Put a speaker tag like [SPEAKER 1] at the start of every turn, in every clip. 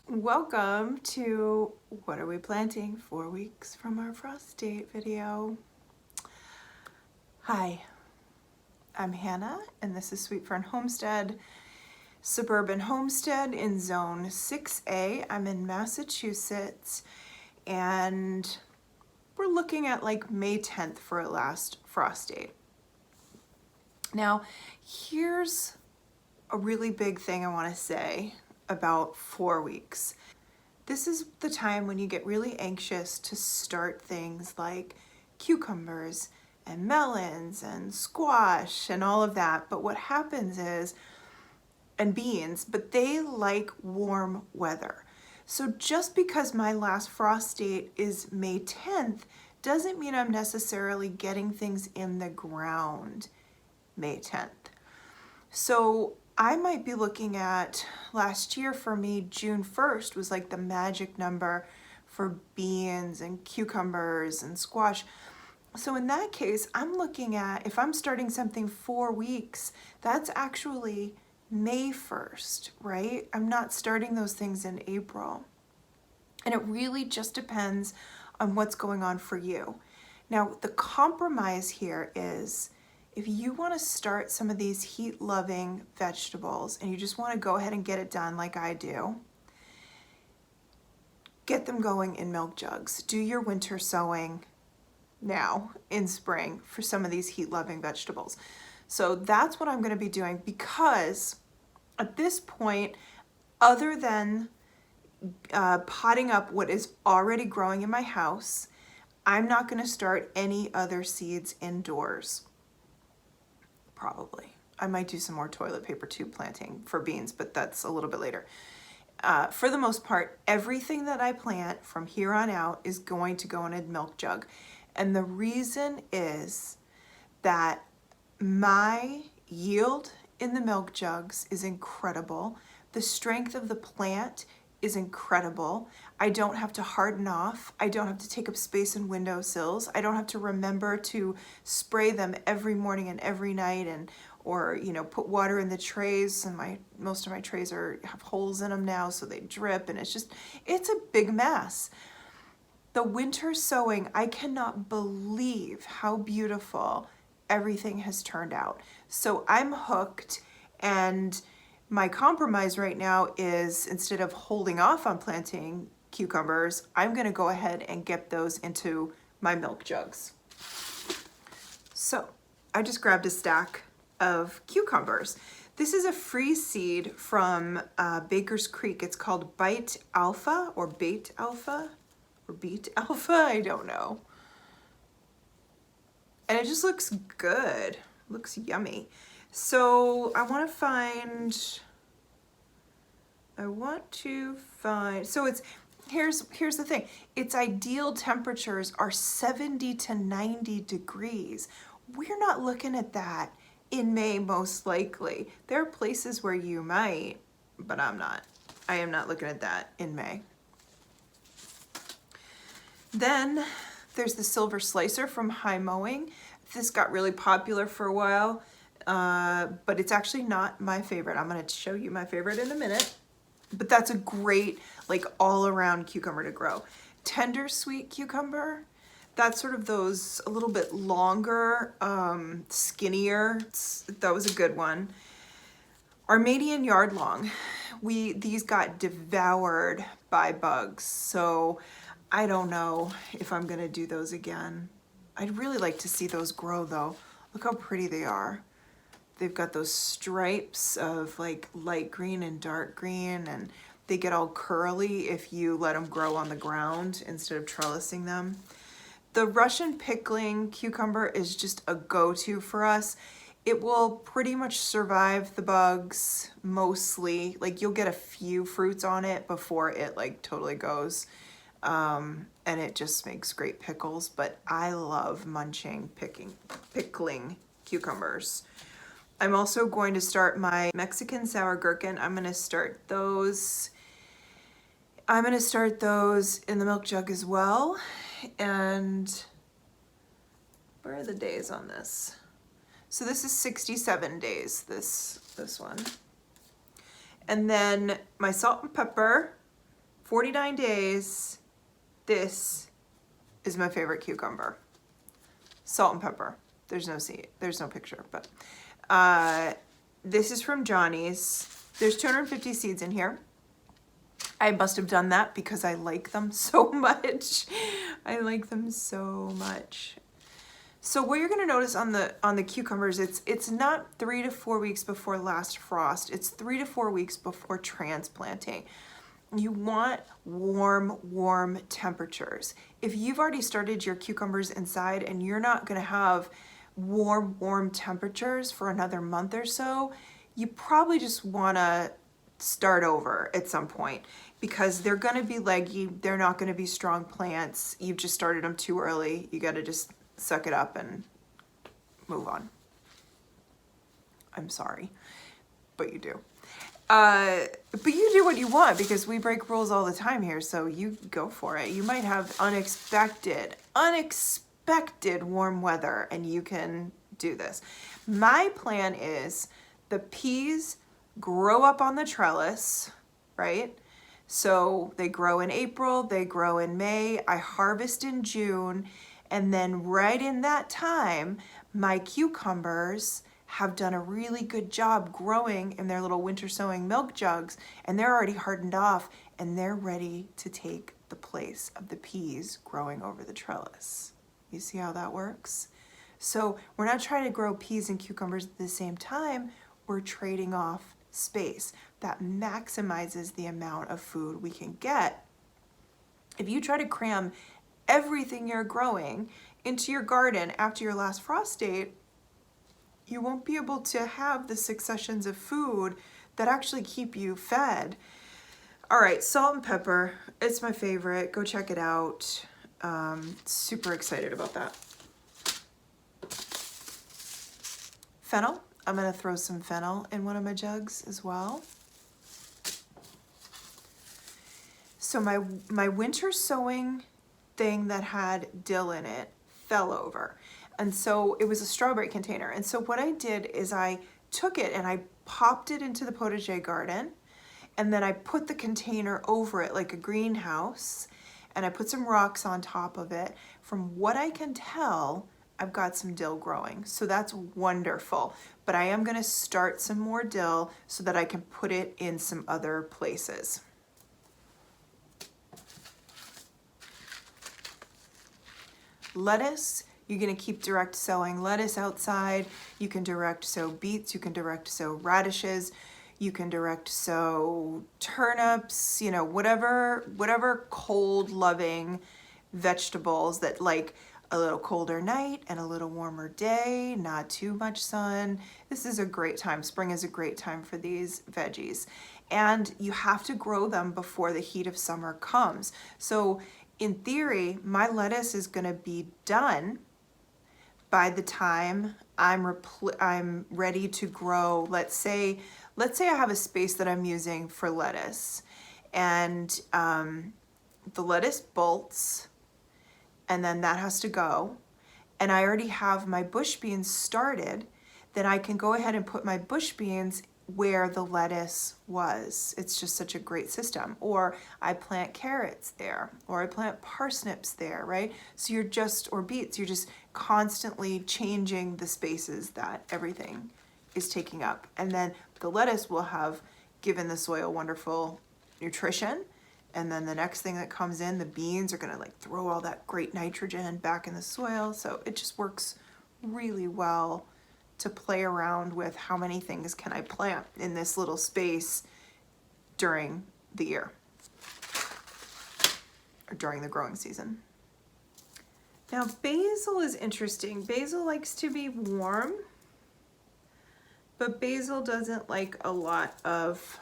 [SPEAKER 1] Welcome to What Are We Planting 4 weeks from our frost date video. Hi, I'm Hannah and this is Sweet Fern Homestead, Suburban Homestead in Zone 6A. I'm in Massachusetts and we're looking at like May 10th for a last frost date. Now, here's a really big thing I want to say about 4 weeks. This is the time when you get really anxious to start things like cucumbers and melons and squash and all of that. But what happens is, and beans, but they like warm weather. So just because my last frost date is May 10th doesn't mean I'm necessarily getting things in the ground May 10th. So I might be looking at, last year for me, June 1st was like the magic number for beans and cucumbers and squash. So in that case, I'm looking at, if I'm starting something 4 weeks, that's actually May 1st, right? I'm not starting those things in April. And it really just depends on what's going on for you. Now, the compromise here is, if you want to start some of these heat-loving vegetables and you just want to go ahead and get it done like I do, get them going in milk jugs. Do your winter sowing now in spring for some of these heat-loving vegetables. So that's what I'm going to be doing, because at this point, other than potting up what is already growing in my house, I'm not going to start any other seeds indoors. Probably. I might do some more toilet paper tube planting for beans, but that's a little bit later. For the most part, everything that I plant from here on out is going to go in a milk jug. And the reason is that my yield in the milk jugs is incredible. The strength of the plant is incredible. I don't have to harden off. I don't have to take up space in windowsills. I don't have to remember to spray them every morning and every night, and or put water in the trays. And most of my trays have holes in them now, so they drip, and it's a big mess. The winter sowing, I cannot believe how beautiful everything has turned out. So I'm hooked, and my compromise right now is, instead of holding off on planting cucumbers, I'm going to go ahead and get those into my milk jugs. So I just grabbed a stack of cucumbers. This is a free seed from Baker's Creek. It's called Bite Alpha or Bait Alpha or Beet Alpha. I don't know. And it just looks good. Looks yummy. So I want to find, so here's the thing. Its ideal temperatures are 70 to 90 degrees. We're not looking at that in May, most likely. There are places where you might, but I'm not. I am not looking at that in May. Then there's the Silver Slicer from High Mowing. This got really popular for a while, but it's actually not my favorite. I'm going to show you my favorite in a minute. But that's a great, like, all-around cucumber to grow. Tender sweet cucumber, that's sort of those a little bit longer, skinnier. That was a good one. Armenian yardlong, these got devoured by bugs, so I don't know if I'm gonna do those again. I'd really like to see those grow though. Look how pretty they are. They've got those stripes of like light green and dark green, and they get all curly if you let them grow on the ground instead of trellising them. The Russian pickling cucumber is just a go-to for us. It will pretty much survive the bugs mostly. Like, you'll get a few fruits on it before it like totally goes. And it just makes great pickles, but I love pickling cucumbers. I'm also going to start my Mexican sour gherkin. I'm going to start those in the milk jug as well. And where are the days on this? So this is 67 days, this one. And then my salt and pepper, 49 days, this is my favorite cucumber. Salt and pepper. There's no seed, there's no picture, but this is from Johnny's. There's 250 seeds in here. I must have done that because I like them so much. I like them so much. So what you're going to notice on the cucumbers, it's not 3 to 4 weeks before last frost. It's 3 to 4 weeks before transplanting. You want warm temperatures. If you've already started your cucumbers inside and you're not going to have warm temperatures for another month or so, you probably just want to start over at some point, because they're going to be leggy. They're not going to be strong plants. You've just started them too early. You got to just suck it up and move on. I'm sorry, but you do. But you do what you want, because we break rules all the time here, so you go for it. You might have unexpected warm weather, and you can do this. My plan is the peas grow up on the trellis, right? So they grow in April, they grow in May, I harvest in June, and then right in that time, my cucumbers have done a really good job growing in their little winter sowing milk jugs, and they're already hardened off, and they're ready to take the place of the peas growing over the trellis. You see how that works? So we're not trying to grow peas and cucumbers at the same time, we're trading off space. That maximizes the amount of food we can get. If you try to cram everything you're growing into your garden after your last frost date, you won't be able to have the successions of food that actually keep you fed. All right, salt and pepper, it's my favorite. Go check it out. Super excited about that. Fennel, I'm gonna throw some fennel in one of my jugs as well. So my winter sowing thing that had dill in it fell over. And so it was a strawberry container. And so what I did is I took it and I popped it into the potager garden, and then I put the container over it like a greenhouse, and I put some rocks on top of it. From what I can tell, I've got some dill growing. So that's wonderful. But I am gonna start some more dill so that I can put it in some other places. Lettuce, you're gonna keep direct sowing lettuce outside. You can direct sow beets, you can direct sow radishes, you can direct sow turnips, you know, whatever cold loving vegetables that like a little colder night and a little warmer day, not too much sun. This is a great time. Spring is a great time for these veggies. And you have to grow them before the heat of summer comes. So in theory, my lettuce is gonna be done by the time I'm ready to grow. Let's say I have a space that I'm using for lettuce, and the lettuce bolts, and then that has to go, and I already have my bush beans started, then I can go ahead and put my bush beans where the lettuce was. It's just such a great system. Or I plant carrots there, or I plant parsnips there, right? So you're just, or beets, you're just constantly changing the spaces that everything is taking up. And then the lettuce will have given the soil wonderful nutrition. And then the next thing that comes in, the beans are gonna like throw all that great nitrogen back in the soil. So it just works really well to play around with how many things can I plant in this little space during the year, or during the growing season. Now basil is interesting. Basil likes to be warm, but basil doesn't like a lot of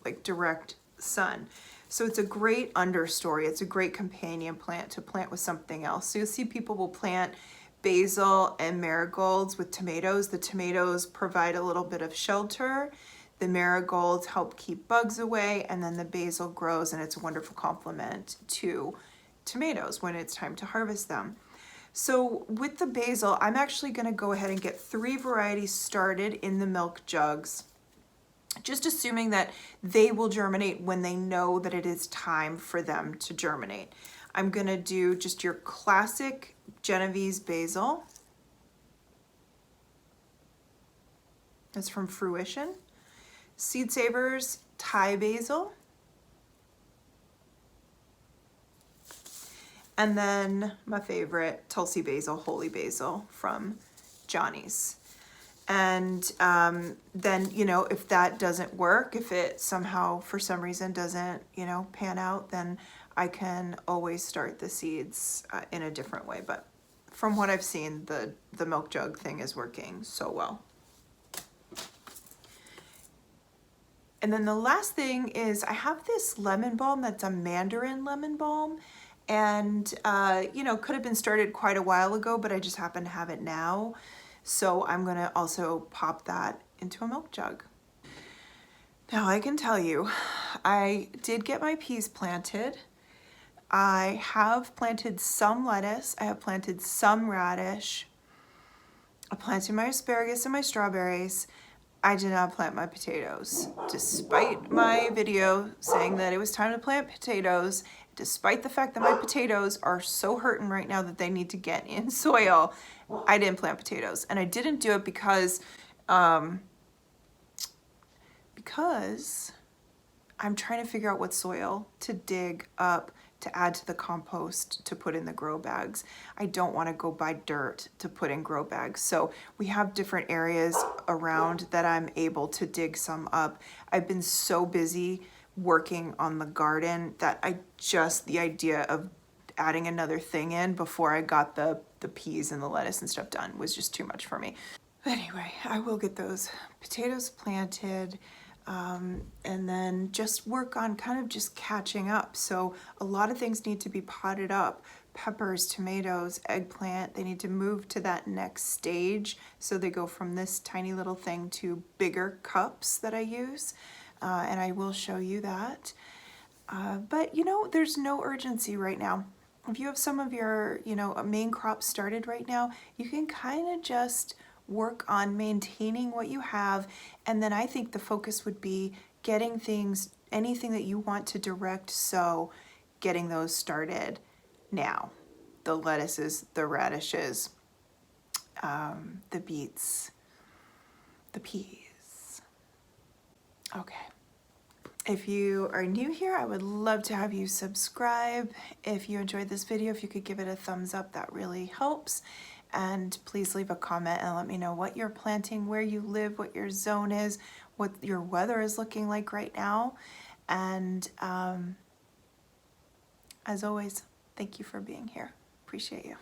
[SPEAKER 1] like direct sun. So it's a great understory. It's a great companion plant to plant with something else. So you'll see people will plant basil and marigolds with tomatoes. The tomatoes provide a little bit of shelter. The marigolds help keep bugs away, and then the basil grows, and it's a wonderful complement to tomatoes when it's time to harvest them. So with the basil, I'm actually gonna go ahead and get 3 varieties started in the milk jugs. just assuming that they will germinate when they know that it is time for them to germinate. I'm gonna do just your classic Genovese basil. That's from Fruition. Seed Savers Thai basil. And then my favorite, Tulsi basil, holy basil from Johnny's. And then, you know, if that doesn't work, if it somehow for some reason doesn't, you know, pan out, then I can always start the seeds in a different way. But from what I've seen, the milk jug thing is working so well. And then the last thing is I have this lemon balm that's a mandarin lemon balm. And, you know, could have been started quite a while ago, but I just happen to have it now. So I'm gonna also pop that into a milk jug. Now I can tell you, I did get my peas planted. I have planted some lettuce. I have planted some radish. I planted my asparagus and my strawberries. I did not plant my potatoes. Despite my video saying that it was time to plant potatoes, despite the fact that my potatoes are so hurting right now that they need to get in soil, I didn't plant potatoes. And I didn't do it because I'm trying to figure out what soil to dig up to add to the compost to put in the grow bags. I don't want to go buy dirt to put in grow bags. So we have different areas around that I'm able to dig some up. I've been so busy working on the garden that the idea of adding another thing in before I got the peas and the lettuce and stuff done was just too much for me. Anyway, I will get those potatoes planted and then just work on kind of just catching up. So a lot of things need to be potted up. Peppers, tomatoes, eggplant, they need to move to that next stage. So they go from this tiny little thing to bigger cups that I use. And I will show you that. But you know, there's no urgency right now. If you have some of your, you know, main crops started right now, you can kind of just work on maintaining what you have. And then I think the focus would be getting things, anything that you want to direct sow, getting those started now. The lettuces, the radishes, the beets, the peas. Okay. If you are new here, I would love to have you subscribe. If you enjoyed this video, if you could give it a thumbs up, that really helps. And please leave a comment and let me know what you're planting, where you live, what your zone is, what your weather is looking like right now. And as always, thank you for being here. Appreciate you.